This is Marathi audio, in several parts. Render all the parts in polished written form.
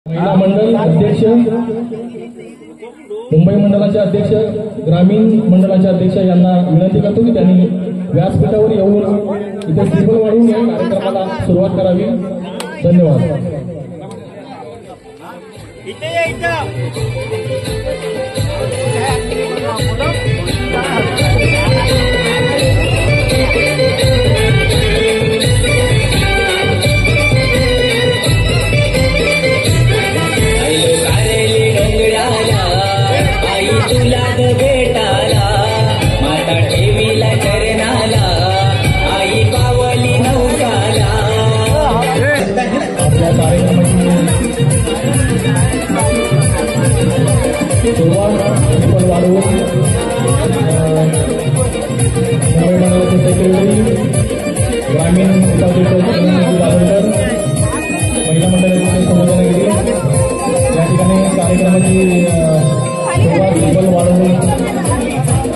महिला मंडल अध्यक्ष, मुंबई मंडलाचे अध्यक्ष, ग्रामीण मंडलाचे अध्यक्ष यांना विनंती करतो की त्यांनी व्यासपीठावर येऊन इथे टेबल वाढवून या कार्यक्रमाला सुरुवात करावी. धन्यवाद. टेबल वाढवून मुंबई मंडळाचे सेक्रेटरी, ग्रामीण दाभोळकर, महिला मंडळाचे संबोधनगिरी या ठिकाणी कार्यक्रमाची सुरुवात टेबल वाढवून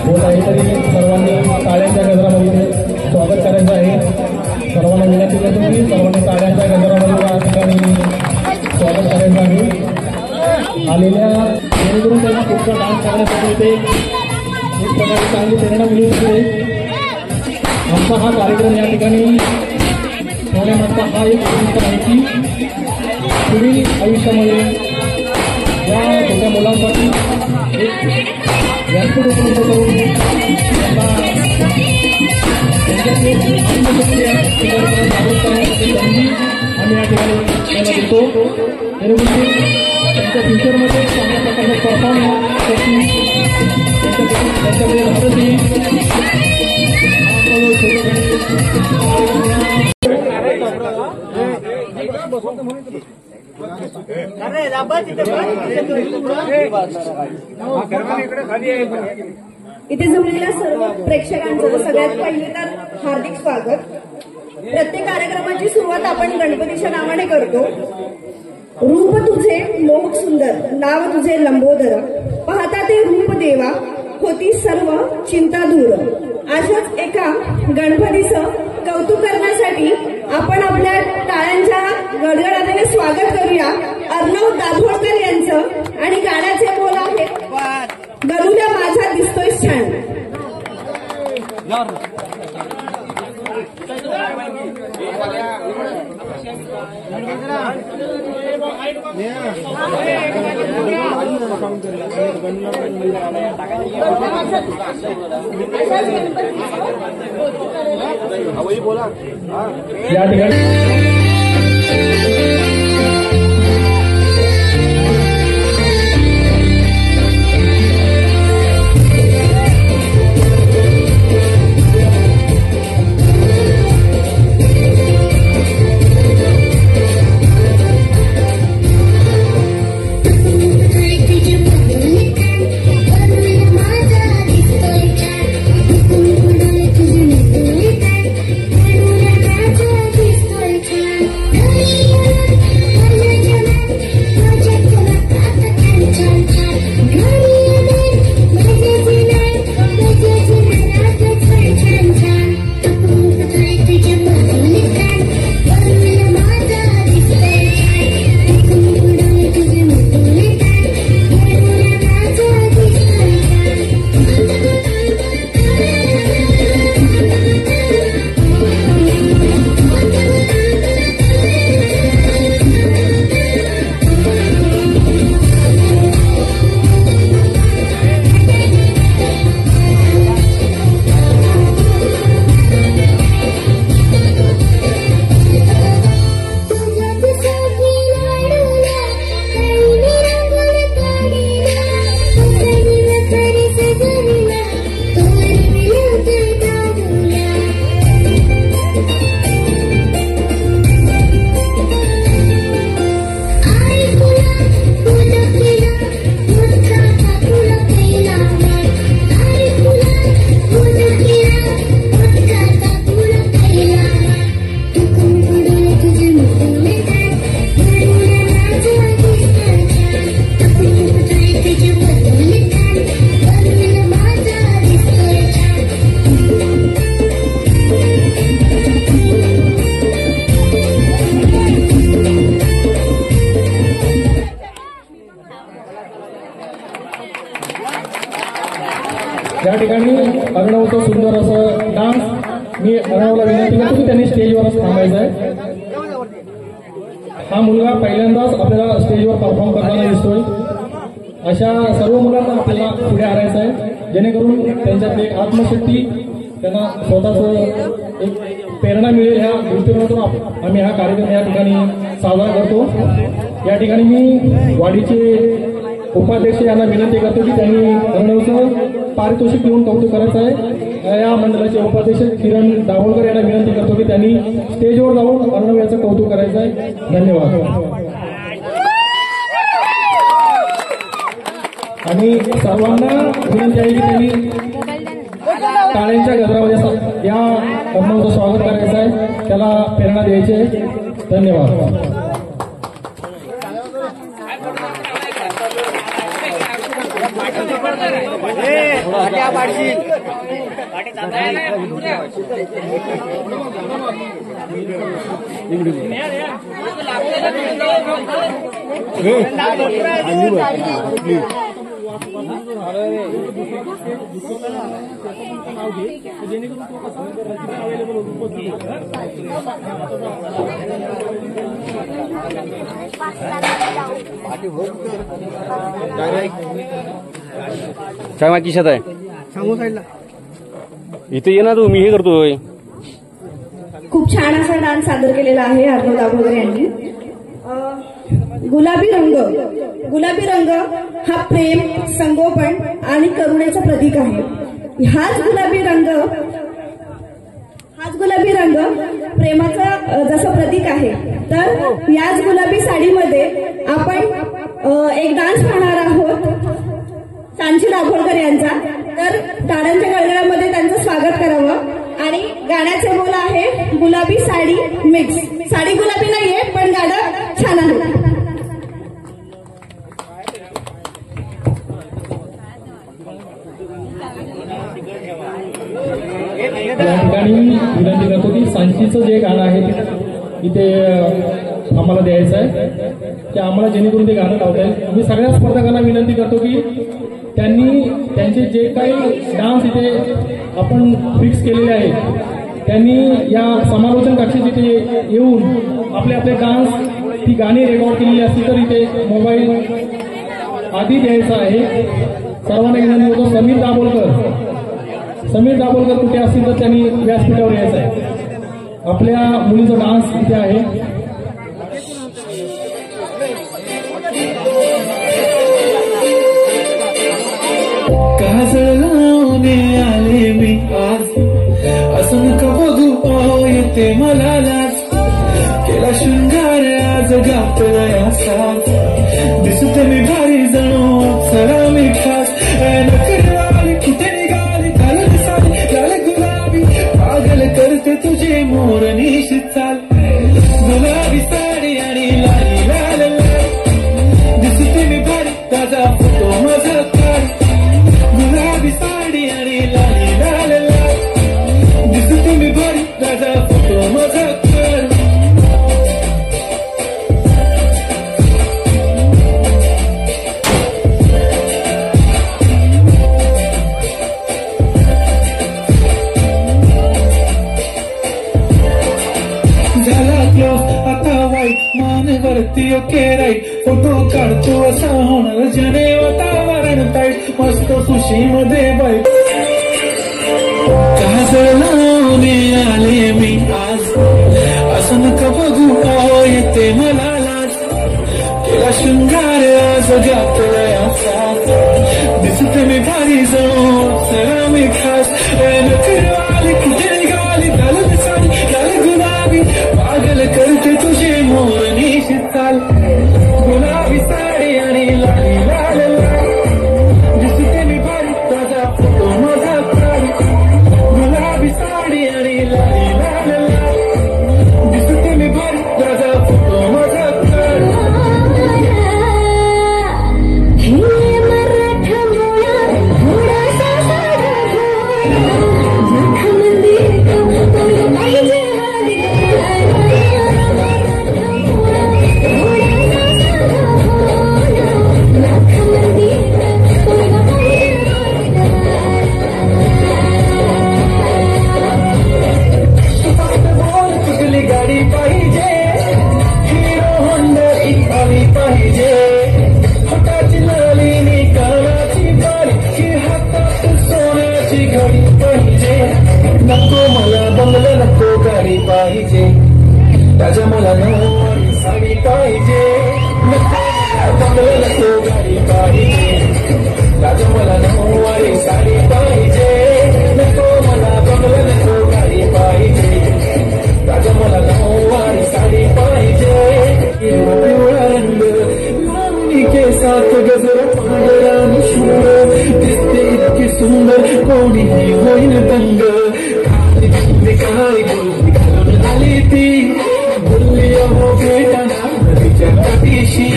होत आहे. तरी सर्वांनी टाळ्यांच्या गजरामध्ये स्वागत करायचं आहे. सर्वांना विनंती करतो की सर्वांनी टाळ्यांच्या गजरामध्ये या ठिकाणी स्वागत करायचं आहे. आलेल्या जेणेकरून त्यांना पुढचा डान्स करण्यासाठी ते एक प्रकारे चांगली प्रेरणा मिळू शकते. आमचा हा कार्यक्रम या ठिकाणी ठेवण्यामागचा हा एक उद्दिष्ट आहे की पुढील आयुष्यामध्ये या छोट्या मुलांसाठी एक व्यासपीठ उपलब्ध करून त्यांना त्यांच्यातली आत्मशक्ती जागृत करण्यासाठी संधी आम्ही या ठिकाणी त्यांना देतो. जेणेकरून त्यांच्या फ्युचरमध्ये चांगल्या प्रकारचा परफॉर्मन्स करतील, त्यांच्याकडे भारत येईल. इथे जमलेल्या सर्व प्रेक्षकांचं सगळ्यात पहिले तर हार्दिक स्वागत. प्रत्येक कार्यक्रमाची सुरुवात आपण गणपतीच्या नावाने करतो. रूप तुझे मोह सुंदर, नाव तुझे लंबोदर, पाहता ते रूप देवा, होती सर्व चिंता दूर. अशाच एका गणपतीचं कौतुक करण्यासाठी आपण आपल्या टाळ्यांच्या गडगडाटाने स्वागत करूया अर्णव दाभोळकर यांचं. आणि गाण्याचे बोल आहेत गरुड्या माझा दिसतोय छान. या ठिकाणी Thank you. या ठिकाणी अर्णवचं सुंदर असं डान्स मी अर्णवला विनंती करतो की त्यांनी स्टेजवरच थांबायचं आहे. हा मुलगा पहिल्यांदाच आपल्याला स्टेजवर परफॉर्म करताना दिसतोय. अशा सर्व मुलांना आपल्याला पुढे आणायचं आहे जेणेकरून त्यांच्यातली आत्मशक्ती त्यांना स्वतःच एक प्रेरणा मिळेल. ह्या दृष्टिकोनातून आम्ही हा कार्यक्रम या ठिकाणी साजरा करतो. या ठिकाणी मी वाडीचे उपाध्यक्ष यांना विनंती करतो की त्यांनी अर्णवचं पारितोषिक देऊन कौतुक करायचं आहे. या मंडळाचे उपाध्यक्ष किरण दाभोळकर यांना विनंती करतो की त्यांनी स्टेजवर जाऊन अर्णव याचं कौतुक करायचं आहे. धन्यवाद. आणि सर्वांना विनंती आहे की त्यांनी टाळ्यांच्या गजरामध्ये या अर्णवचं स्वागत करायचं आहे, त्याला प्रेरणा द्यायची आहे. धन्यवाद. काय माझी शेत आहे सांगू साईडला इथे ये ना तू. मी हे करतोय. खूप छान असा डान्स सादर केलेला आहे अर्णव दाभोळकर यांनी. गुलाबी रंग. गुलाबी रंग हा प्रेम, संगोपन आणि करुणेचं प्रतीक आहे. हाच गुलाबी रंग प्रेमाचं जसं प्रतीक आहे. तर याच गुलाबी साडीमध्ये आपण एक डान्स पाहणार आहोत सांची दाभोळकर यांचा. तर टाळ्यांच्या गडगडामध्ये त्यांचं स्वागत करावं. आणि गाण्याचे बोल आहे गुलाबी साडी मिक्स. साडी गुलाबी नाहीये पण गाणं छान आहे. या ठिकाणी विनंती करतो की सांचीचं जे गाणं आहे इथे आम्हाला द्यायचं आहे की आम्हाला जेणेकरून ते गाणं लावता येईल. मी सगळ्या स्पर्धकांना विनंती करतो की त्यांनी त्यांचे जे काही डान्स इथे आपण फिक्स केलेले आहेत त्यांनी या समालोचन कक्षेत इथे येऊन आपले आपले डान्स ती गाणी रेकॉर्ड केलेली असतील तर इथे मोबाईल आधी द्यायचा आहे. सर्वांना विनंती होतो. समीर दाभोळकर कुठे असतील तर त्यांनी व्यासपीठावर यायचं आहे. आपल्या मुलीचा डान्स इथे आहे. काजळ लावून आले मी आज, असं नका बघू येते मला लाज. केला शृंगार आज घातला साज, दिसते मी भारी जणू अप्सरा मी खास. नकरवाली कुठे निघाली घाल दिसाली लाल गुलाबी, पागल करते तुझे मोरनीश चाल. गुलाबी साडी आणि लाली लाल लाल, दिसते मी भारी ताजा फोटो माझा काढ. गुलाबी साडी आणि लाली लाल लाल, दिसते मी भारी ताजा फोटो माझा काढ. वरती ओके राईट, फोटो काढतो असा होणार जने वातावरण ताईट. मस्त सुशी मध्ये बाईट, काजळ लावून आले मी आज, असं नका बघू येते मला लाज. केला शृंगार आज घातलाय साज, दिसते मी भारी जणू अप्सरा मी खास. नकरवाली कुठे निघाली लाल दिसाली लाल गुलाबी, पागल करते तुझे मोरनीश चाल. गुलाबी साडी आणि लाली लाल लाल, दिसते मी भारी ताजा फोटो माझा काढ. गुलाबी साडी आणि लाली लाल लाल, दिसते मी भारी ताजा फोटो माझा काढ. सात गजर पांढरा शूर दिसते इतकी सुंदर कोणीही होईल दंग काय गोष्टी घालून आली ती बोलली अहो भेटाना नदीच्या काठीशी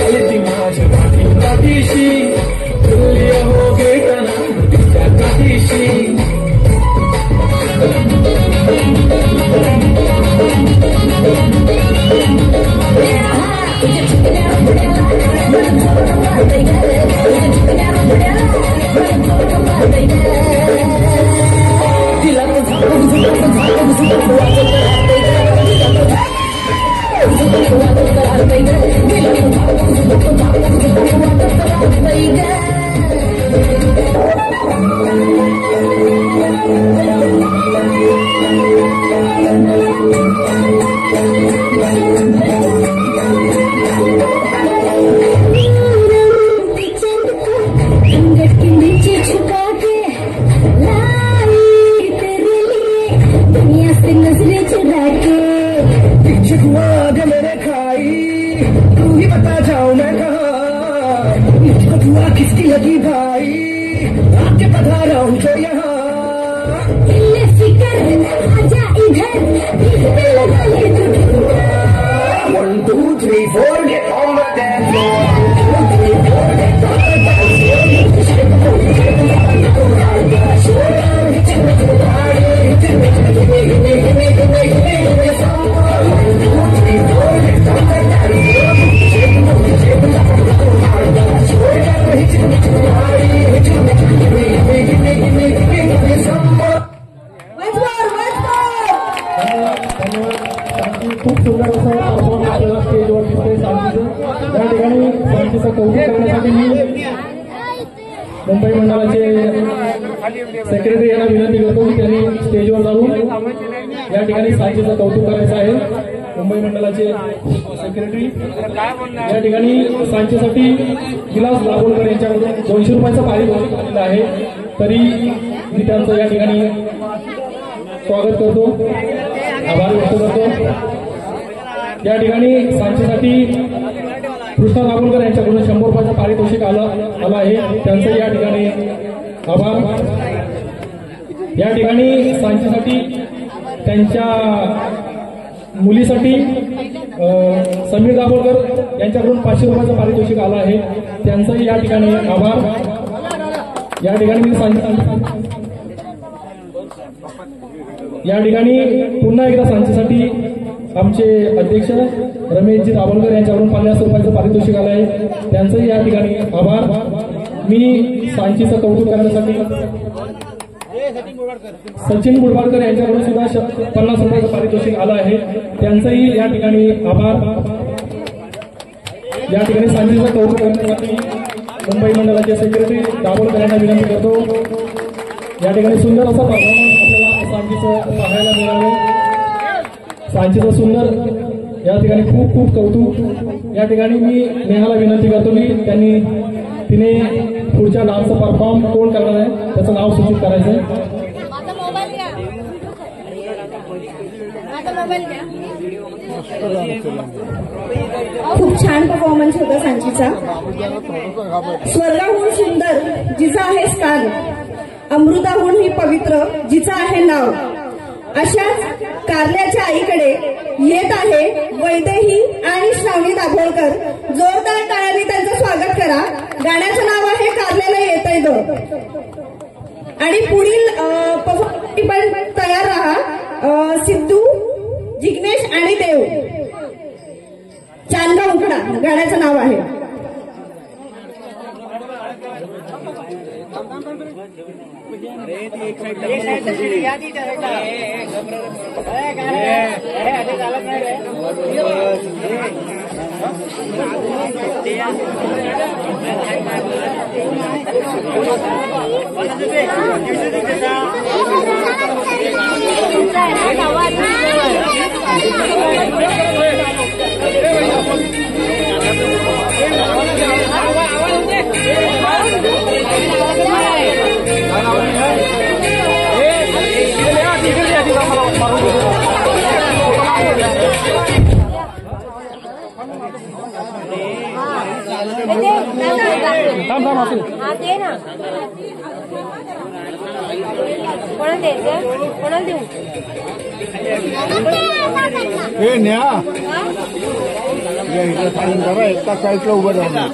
आली ती माझ्या पाठीशी बोलली अहो भेटाना नदीच्या काठीशी किसकी लगी भाई आपके पधारा हूँ जो यहाँ आजा इधर 1 2 3 4 get on the dance floor 1 2 3 4 get on the dance खूप सुंदर असं परफॉर्मन्स आपल्याला स्टेजवर दिसतंय सांचीचं. त्या ठिकाणी सांचीचं कौतुक करण्यासाठी मी मुंबई मंडळाचे सेक्रेटरी यांना विनंती करतो की त्यांनी स्टेजवर जाऊन या ठिकाणी सांचीचं कौतुक करायचं आहे. मुंबई मंडळाचे सेक्रेटरी या ठिकाणी सांचीसाठी विलास दाभोळकर यांच्याकडून 200 रुपयाचं पारितोषिक आलेलं आहे. तरी मी त्यांचं या ठिकाणी स्वागत करतो, आभार व्यक्त करतो. या ठिकाणी सांचीसाठी कृष्णा दाभोळकर यांच्याकडून 100 रुपयाचं पारितोषिक आलं आहे. त्यांचं या ठिकाणी आभार. या ठिकाणी सांचीसाठी त्यांच्या मुलीसाठी समीर दाभोळकर यांच्याकडून 500 रुपयाचं पारितोषिक आलं आहे. त्यांचंही या ठिकाणी आभार. या ठिकाणी या ठिकाणी पुन्हा एकदा सांचीसाठी आमचे अध्यक्ष रमेशजी दाभोळकर यांच्याकडून 50 रुपयाचं पारितोषिक आलं आहे. त्यांचंही या ठिकाणी आभार. मी सांचीचं कौतुक करण्यासाठी सचिन बुडवाडकर यांच्याकडून सुद्धा 50 रुपयाचं पारितोषिक आलं आहे. त्यांचंही या ठिकाणी आभार. या ठिकाणी सांचीचं कौतुक करण्यासाठी मुंबई मंडळाचे सेक्रेटरी दाभोळकर यांना विनंती करतो. या ठिकाणी सुंदर असा परफॉर्मन्स आपल्याला सांचीचं पाहायला मिळालं. सांचीचं सुंदर या ठिकाणी खूप खूप कौतुक. या ठिकाणी मी नेहाला विनंती करतो की तिने पुढच्या डान्सचा परफॉर्म कोण करणार आहे त्याचं नाव सूचित करायचं आहे. खूप छान परफॉर्मन्स होता सांचीचा. स्वर्गाहून सुंदर जिचा आहे स्थान, अमृताहून ही पवित्र जिचा आहे नाव, अशाच कारल्याच्या आईकडे येत आहे वैदेही आणि श्रावणी दाभोळकर. जोरदार टाळ्यांनी त्यांचं स्वागत करा. गाण्याचं नाव आहे कारल्याला येतंय ग. आणि पुढील परफॉर्मन्ससाठी पण तयार राहा. सिद्धू, जिग्नेश आणि देव. चांदगा उकडा गाण्याचं नाव आहे. थांब थांब असू दे ना. कोणाला द्यायचं? कोणाला देऊ? हे न्या इथं सांगून करा एका साईडला उभं राहणार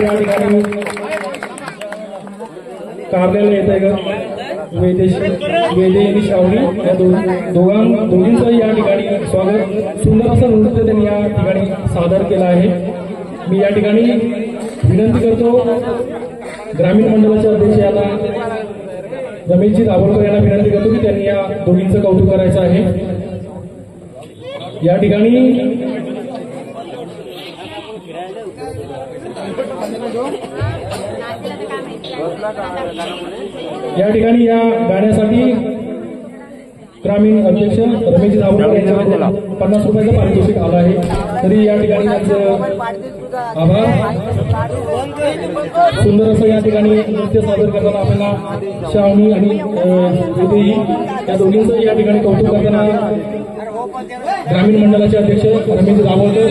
या ठिकाणी कारल्याला येत आहे का? वेदे आणि श्रावणी या दोघींचं या ठिकाणी स्वागत. सुंदर असं नृत्य त्यांनी या ठिकाणी सादर केलं आहे. मी या ठिकाणी विनंती करतो ग्रामीण मंडळाचे अध्यक्ष यांना रमेशजी दाभोळकर यांना विनंती करतो की त्यांनी या दोघींचं कौतुक करायचं आहे. या ठिकाणी या गाण्यासाठी ग्रामीण अध्यक्ष रमेशजी दाभोळकर यांच्याकडून 50 रुपयाचं पारितोषिक आलं आहे. तरी या ठिकाणी त्यांचं आभार. सुंदर असं या ठिकाणी नृत्य सादर करताना आपल्याला श्रावणी आणि वेदेही या दोघींचं या ठिकाणी कौतुक करताना ग्रामीण मंडळाचे अध्यक्ष रमेशजी दाभोळकर.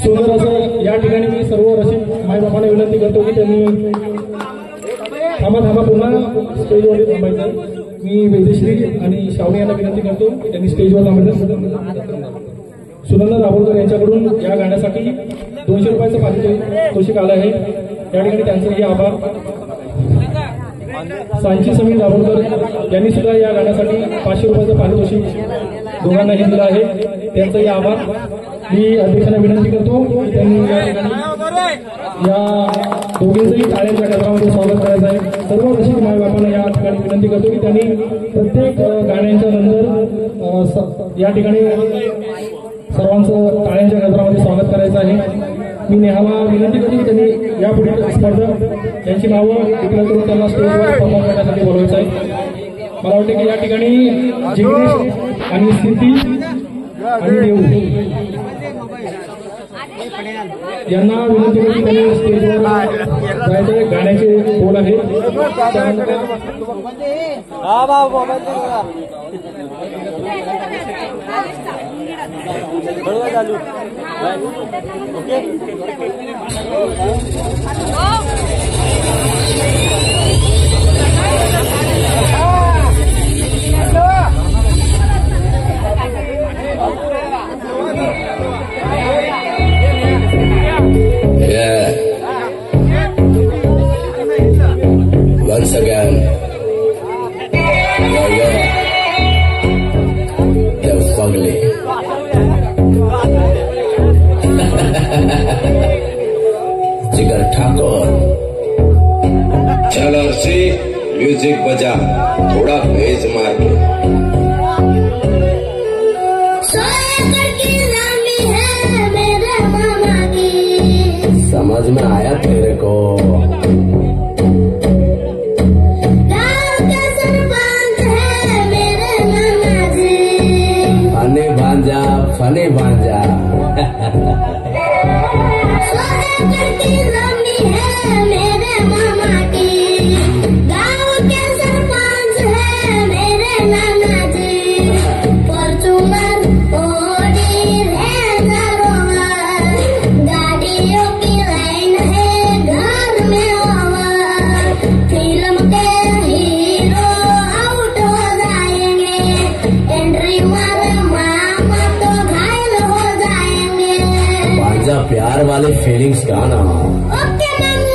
सुंदर असं या ठिकाणी मी सर्व रसिक मायबापांना विनंती करतो की त्यांनी थांबा पुन्हा स्टेजवर थांबायचं. मी वेदेश्री आणि श्रावणी यांना विनंती करतो की त्यांनी स्टेजवर थांबायचं. सुनंदा दाभोळकर यांच्याकडून या गाण्यासाठी 200 रुपयाचं पारितोषिक आलं आहे. या ठिकाणी त्यांचंही आभार. सांची समीर दाभोळकर यांनी सुद्धा या गाण्यासाठी 500 रुपयाचं पारितोषिक दोघांनाही दिलं आहे. त्यांचंही आभार. मी अध्यक्षांना विनंती करतो की त्यांनी या ठिकाणी या दोघींचंही टाळ्यांच्या गजरामध्ये स्वागत करायचं आहे. सर्व रसिक मायबापांना या ठिकाणी विनंती करतो की त्यांनी प्रत्येक गाण्यांच्या नंतर या ठिकाणी सर्वांचं टाळ्यांच्या गजरामध्ये स्वागत करायचं आहे. मी नेहाला विनंती करतो की त्यांनी यापुढील स्पर्धक यांची नावं डिक्लेअर करून त्यांना स्टेजवर परफॉर्म करण्यासाठी बोलवायचं आहे. मला वाटतं की या ठिकाणी जिग्नेश आणि स्थिती आणि देऊ यांना विनंती करतो की त्यांनी स्टेजवर जायचे. गाण्याचे बोल आहे. Once again, the fugly. जिगर ठाकुर, चल अर्शी म्यूजिक बजा, थोड़ा भेज मार के। समझ में आया तेरे को? फने भांजा है मेरे मामा की, गाँव के सरपंच है मेरे नाना जी, फॉर्च्यूनर ओडी रेंजरोवर, गाड़ियों की लाइन है घर में ओवर, फिल्म के हीरो आउट हो जाएंगे, एंट्री मारे प्यार वाले फीलिंग्स का ना। ओके मामू,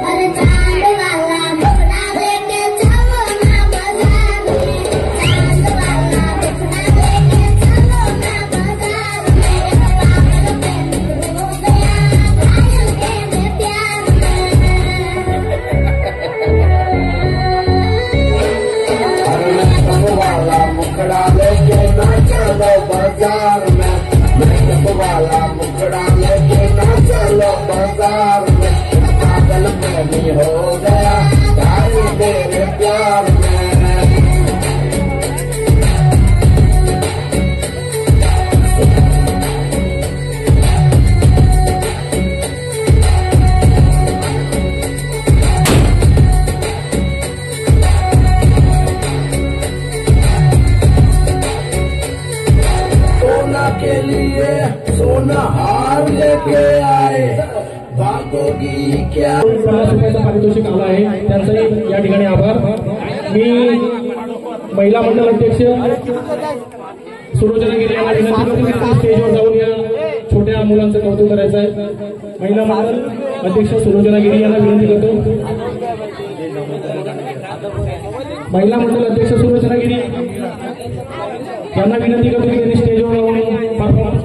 अरे चांद वाला मुखड़ा लेके चलो ना बाजार में, चांद वाला मुखड़ा लेके चलो ना बाजार में, पागल पे हो गया घायल के प्यार में। वाला मुखड़ा लेके ना चलो बाजार में, वाला मुखड़ा लेके ना चलो बाजार में, पागल में भी हो गया घायल तेरे प्यार में। सोना के लिए सोना हार लेके आए, भागोगी क्या? 50 रुपयाचं पारितोषिक आलं आहे. त्यांचाही या ठिकाणी आभार. मी महिला मंडळ अध्यक्ष सुलोचना गिरी यांना विनंती करतो की स्टेजवर जाऊन या छोट्या मुलांचं कौतुक करायचं आहे. महिला मंडळ अध्यक्ष सुलोचना गिरी यांना विनंती करतो. महिला मंडळ अध्यक्ष सुलोचना गिरी यांना विनंती करतो की त्यांनी स्टेजवर येऊन परफॉर्मन्स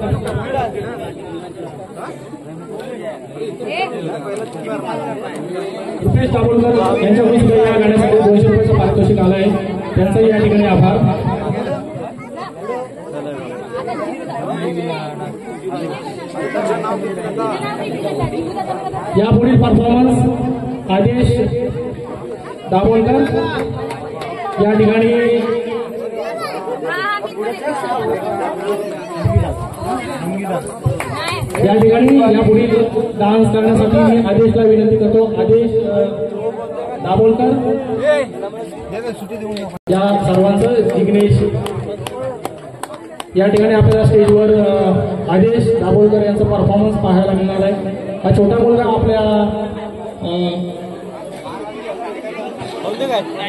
रुपेश दाभोलकर यांच्याकडून सुद्धा या गाण्यासाठी 200 रुपयाचं पारितोषिक आलं आहे, त्यांचाही या ठिकाणी आभार. यापुढील परफॉर्मन्स आदेश दाभोलकर या ठिकाणी यापुढील डान्स करण्यासाठी मी आदेशला विनंती करतो. आदेश दाभोलकर या सर्वांचं जिग्नेश या ठिकाणी आपल्याला स्टेजवर आदेश दाभोलकर यांचा परफॉर्मन्स पाहायला मिळणार आहे. हा छोटा मुलगा आपल्या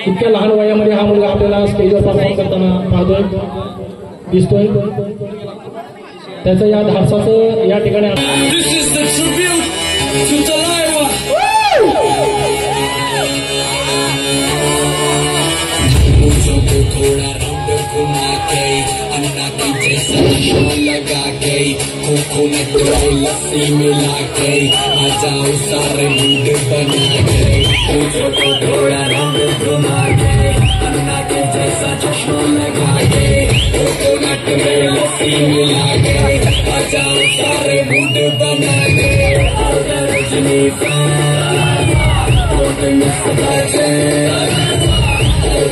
इतक्या लहान वयामध्ये हा मुलगा आपल्याला स्टेजवर परफॉर्म करताना पाहतोय दिसतोय. त्याचं या धाडसाचं या ठिकाणी थोड़ा राउंड घुमा के अन्ना की जैसा लगा के कोकोनट लस्सी मिला के आ जाओ सारे मूड बना के मुझको थोड़ा राउंड घुमा के अन्ना की जैसा चश्मा लगा के कोकोनट में लस्सी मिला के आ जाओ सारे मूड बना के Rajini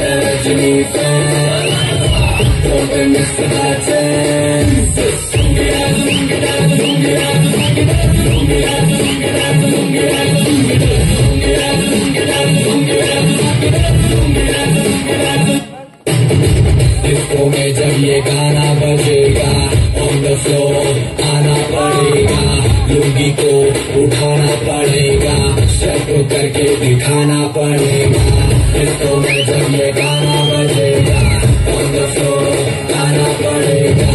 Rajini fan, don't miss the disco में जब ये गाना बजेगा ऑन द फ्लोर आना पड़ेगा, लुंगी को उठाना पड़ेगा, शर्ट करके दिखाना पड़ेगा. डिस्को में जब ये गाना बजेगा ऑन द फ्लोर आना पड़ेगा,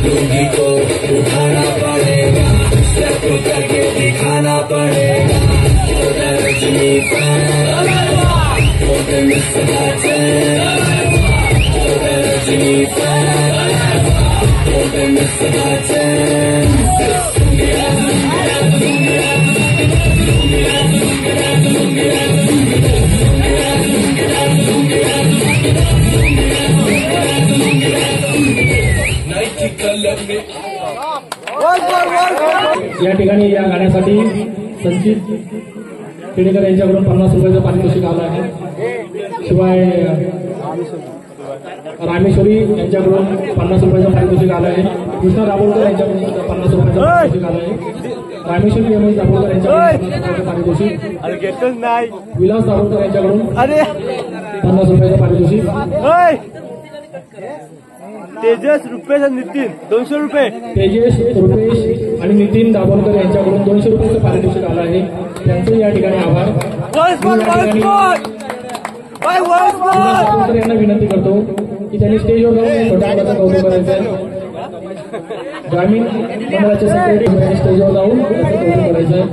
लुंगी को उठाना पड़ेगा, शर्ट करके दिखाना पड़ेगा. Rajani don't miss the Rajini fan, don't miss the या ठिकाणी या गाण्यासाठी संचित खेडेकर यांच्याकडून 50 रुपयाचं पारितोषिक आलं आहे. शिवाय रामेश्वरी यांच्याकडून 50 रुपयाचं पारितोषिक आलं आहे. कृष्णा दाभोलकर यांच्याकडून 50 रुपयाचं पारितोषिक आलं आहे. रामेश्वरी रमेश दाभोलकर यांच्याकडून 50 रुपयाचं पारितोषिक. विलास दाभोलकर यांच्याकडून 50 रुपयाचं पारितोषिक. तेजस रुपेश आणि नितीन 200 रुपये. तेजस रुपेश आणि नितीन दाभोलकर यांच्याकडून 200 रुपयाचं पारितोषिक आलं आहे, त्यांचे या ठिकाणी आभार. यांना विनंती करतो की त्यांनी स्टेजवर जाऊन छोट्या मुलाचं कौतुक करायचं आहे. ग्रामीण मंडळाचे सेक्रेटरी स्टेजवर जाऊन कौतुक करायचं आहे.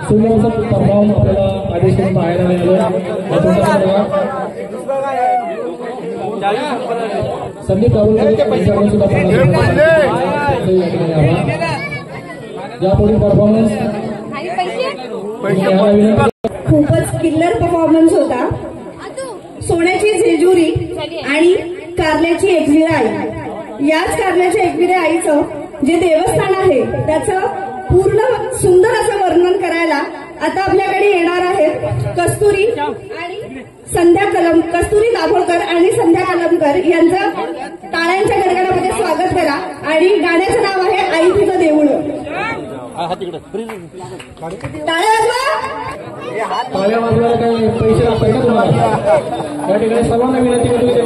सुमोचा परफॉर्म आपल्याला आदेश करून पाहायला मिळालं. संदीप दाभोलकर यांच्याकडून सुद्धा 50 यापुढील परफॉर्मन्स खूपच किल्लर परफॉर्मन्स होता. सोन्याची जेजुरी आणि कारल्याची एकविरा आई. याच कारल्याच्या एकविरा आईचं जे देवस्थान आहे त्याचं पूर्ण सुंदर असं वर्णन करायला आता आपल्याकडे येणार आहेत कस्तुरी दाभोलकर आणि संध्या कलमकर यांचं टाळ्यांच्या गडगडामध्ये स्वागत करा. आणि गाण्याचं नाव आहे आई तुझं देऊळ. टाळ्या वाजवायला काही पैसे लागतात का तुम्हाला? या ठिकाणी सर्वांना विनंती करतो की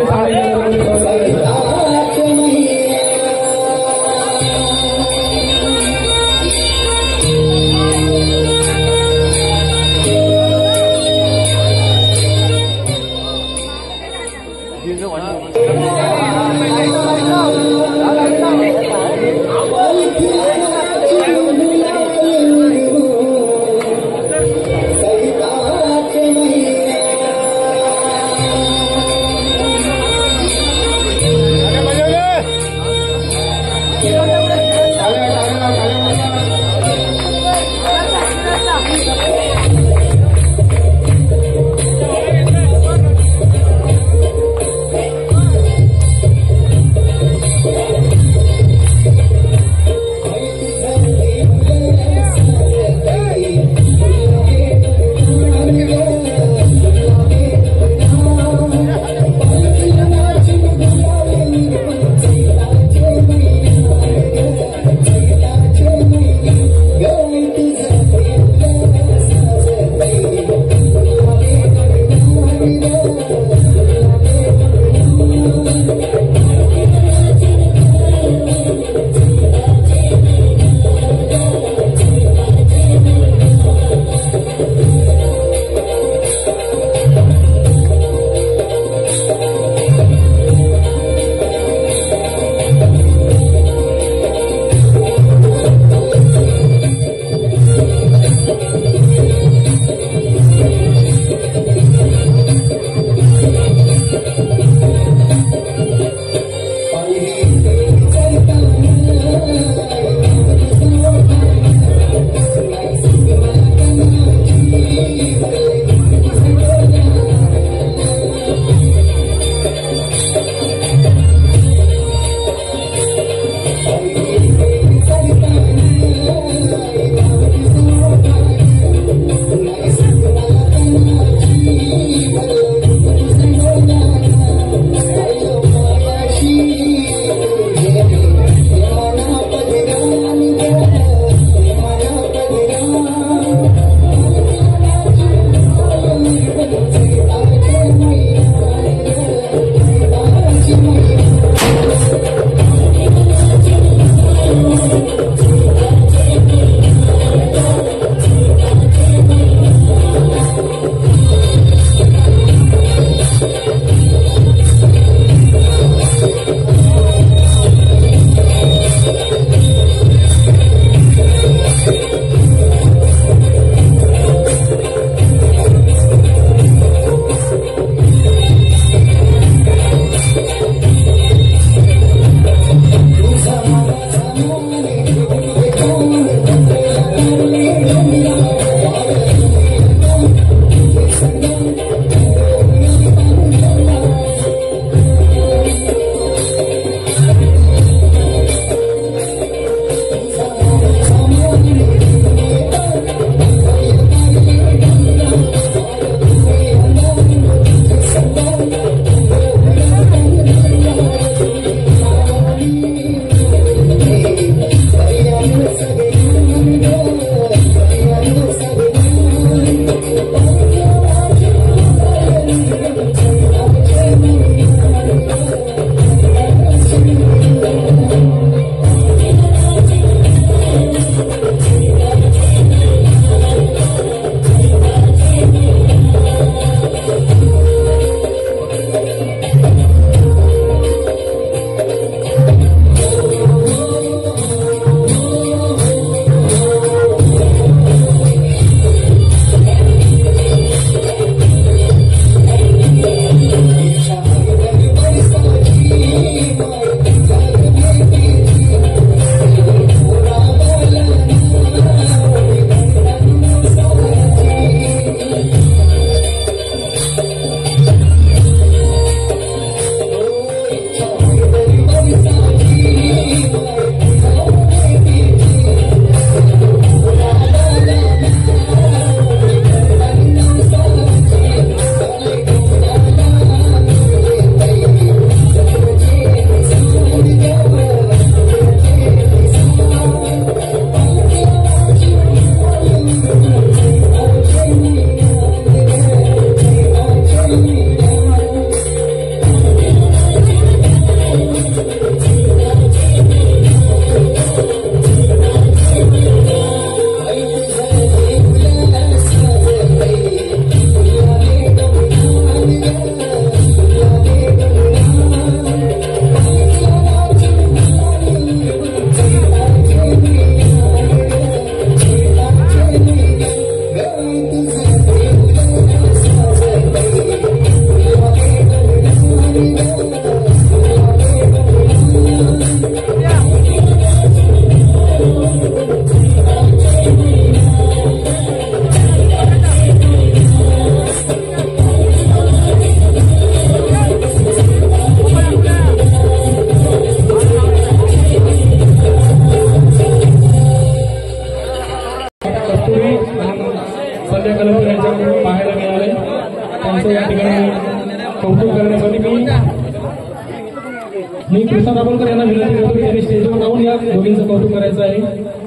दाभोलकर यांना विनंती करतो की त्यांनी स्टेजवर राहून या दोघींचं कौतुक करायचं आहे.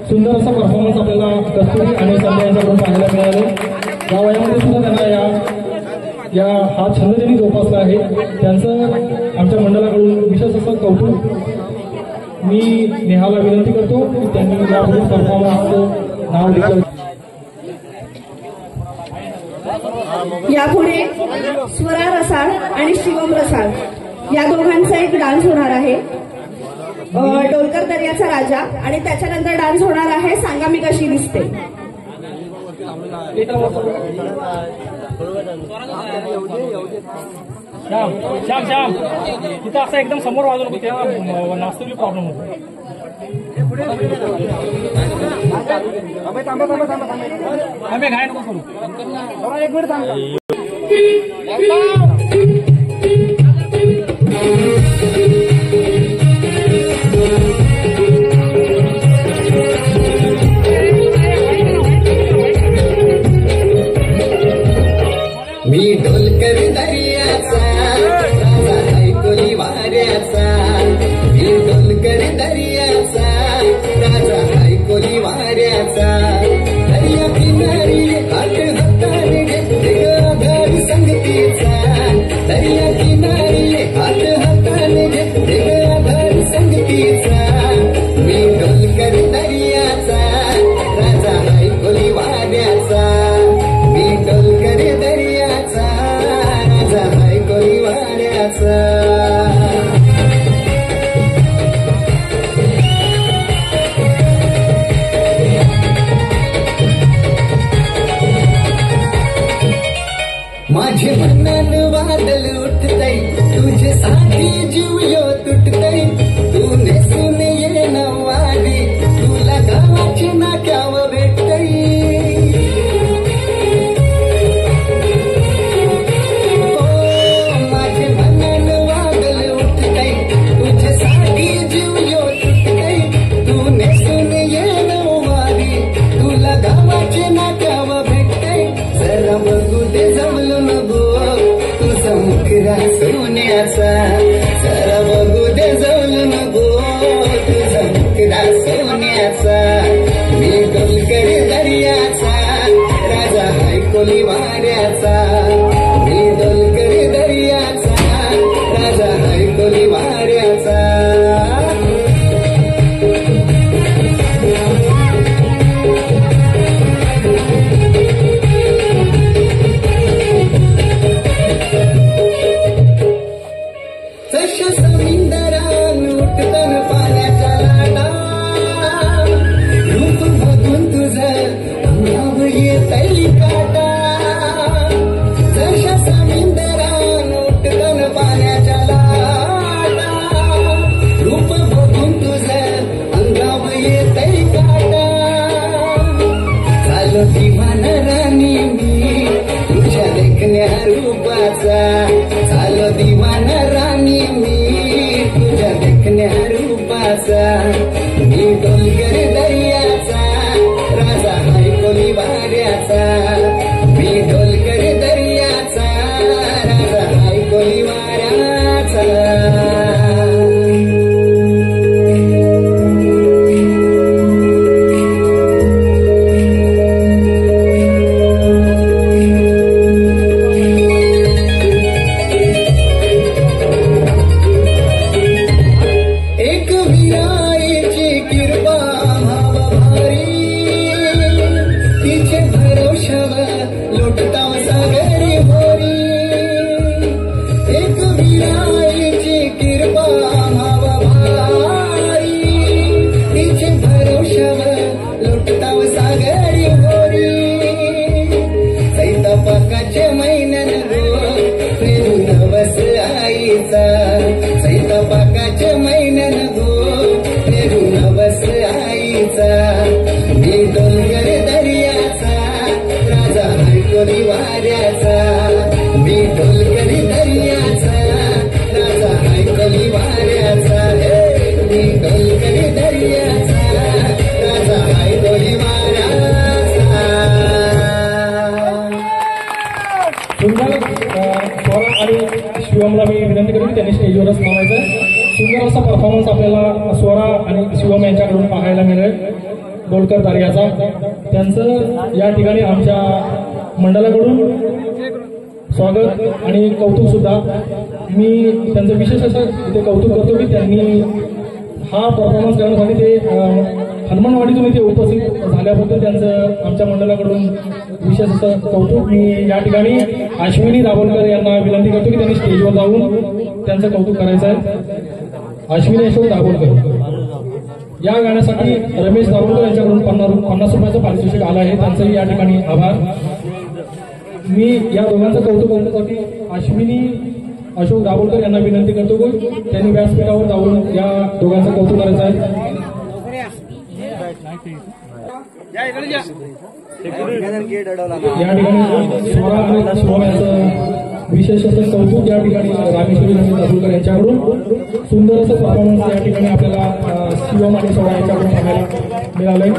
सुंदर असा परफॉर्मन्स आपल्याला कस्तुरी आणि संध्या यांच्याकडून पाहायला मिळाले. या वयामध्ये सुद्धा त्यांना या हा छंद त्यांनी जोपासला आहे. त्यांचं आमच्या मंडळाकडून विशेष असं कौतुक. मी नेहाला विनंती करतो की त्यांनी यापुढे परफॉर्मन्सचं नाव लिहिलं. यापुढे स्वरा रसाळ आणि शिवम रसाळ या दोघांचा एक डान्स होणार आहे. डोलकर दर्याचा राजा आणि त्याच्यानंतर डान्स होणार आहे सांगा मी कशी दिसते. श्याम श्याम तिथं असं एकदम समोर वाजवलं होतं तेव्हा नाचतेली प्रॉब्लेम होतो. आम्ही घाय नको करू. एक मिनिट थांबा. मी ढोलकर दर्याचा राजा ऐकोली वाऱ्याचा. मी ढोलकर दर्याचा राजा ऐकोली वाऱ्याचा. दर्या किनारी हात हाताने घेते आधार संगतीचा. दर्या किनारी हात हाताने घेते आधार संगतीचा. मी ढोलकर दर्याचा राजा ऐकोली वाऱ्याचा. मी ढोलकर दर्याचा राजा ऐकोली वाऱ्याचा. माझे मनान वादळ उठतय तुझ्यासाठी जीव यो तुटतय. तू नेसून ये नवारी तुला गावाची नाक्यावर भेटतय. माझे मनान वादळ उठतय तुझ्यासाठी जीव यो तुटतय. तू नेसून ये नवारी तुला गावाची नाक्यावर भेटतय. जरा बघू दे जमलो नको तुझा मुखरा सोन्याचा. जरा बघू दे जमलो नको तुझा मुखरा सोन्याचा. मी ढोलकर दर्याचा राजा ऐकोली वाऱ्याचा. मी ढोलकर दर्याचा राजा ऐकोली वाऱ्याचा. जशा समुद्रान उठतन पाण्याच्या लाटा. रूप बघून तुझं अंगावर येतय काटा. जशा समुद्रान उठतन पाण्याच्या लाटा. रूप बघून तुझं अंगावर येतय काटा. झालो दिवाना राणी मी तुझ्या देखण्या रूपाचा. झालो दिवाना राणी मी तुझ्या देखण्या रूपाचा. मी ढोलकर दर्याचा राजा ऐकोली वाऱ्याचा. मी ढोलकर दर्याचा राजा ऐकोली वाऱ्याचा. एक विराईची कृपा भावभारी. तिचे भरोशावर लोटताव सागरी होरी. एक विराईची कृपा भावभारी. तिचे भरोशावर लोटताव सागरी होरी. सैतापाकाच्या महिन्यान प्रेम नवस आईचा. सैतापाकाच्या महिन्यान प्रेम नवस आईचा. मी ढोलकर दर्याचा राजा ऐकोली वाऱ्याचा. मी ढोलकर दर्याचा राजा ऐकोली वाऱ्याचा. मी ढोलकर दर्याचा राजा ऐकोली वाऱ्याचा. सुंदर स्वरा आणि शिवमला मी विनंती करेन त्यांनी स्टेजवरच थांबायचं. सुंदर सुंदर असा परफॉर्मन्स आपल्याला स्वरा आणि शिवम यांच्याकडून पाहायला मिळेल डोलकर दारियाचा. त्यांचं या ठिकाणी आमच्या मंडळाकडून स्वागत आणि कौतुक सुद्धा. मी त्यांचं विशेष असं इथे कौतुक करतो की त्यांनी हा परफॉर्मन्स करण्यासाठी ते हनुमानवाडीतून इथे उपस्थित झाल्याबद्दल त्यांचं आमच्या मंडळाकडून विशेष असं कौतुक. मी या ठिकाणी अश्विनी दाभोलकर यांना विनंती करतो की त्यांनी स्टेजवर जाऊन त्यांचं कौतुक करायचं आहे. अश्विनी अशोक दाभोलकर या गाण्यासाठी रमेश दाभोलकर यांच्याकडून 50 रुपयाचं पारितोषिक आलं आहे. त्यांचंही या ठिकाणी आभार. मी या दोघांचं कौतुक करण्यासाठी अश्विनी अशोक दाभोलकर यांना विनंती करतो की त्यांनी व्यासपीठावर जाऊन या दोघांचं कौतुक करायचं आहे. या ठिकाणी स्वरा आणि शिवम यांचं विशेष असं कौतुक या ठिकाणी रामेश्वरी दाभोलकर यांच्याकडून सुंदर असं परफॉर्मन्स या ठिकाणी आपल्याला शिवम आणि स्वरा यांच्याकडून पाहायला मिळालंय.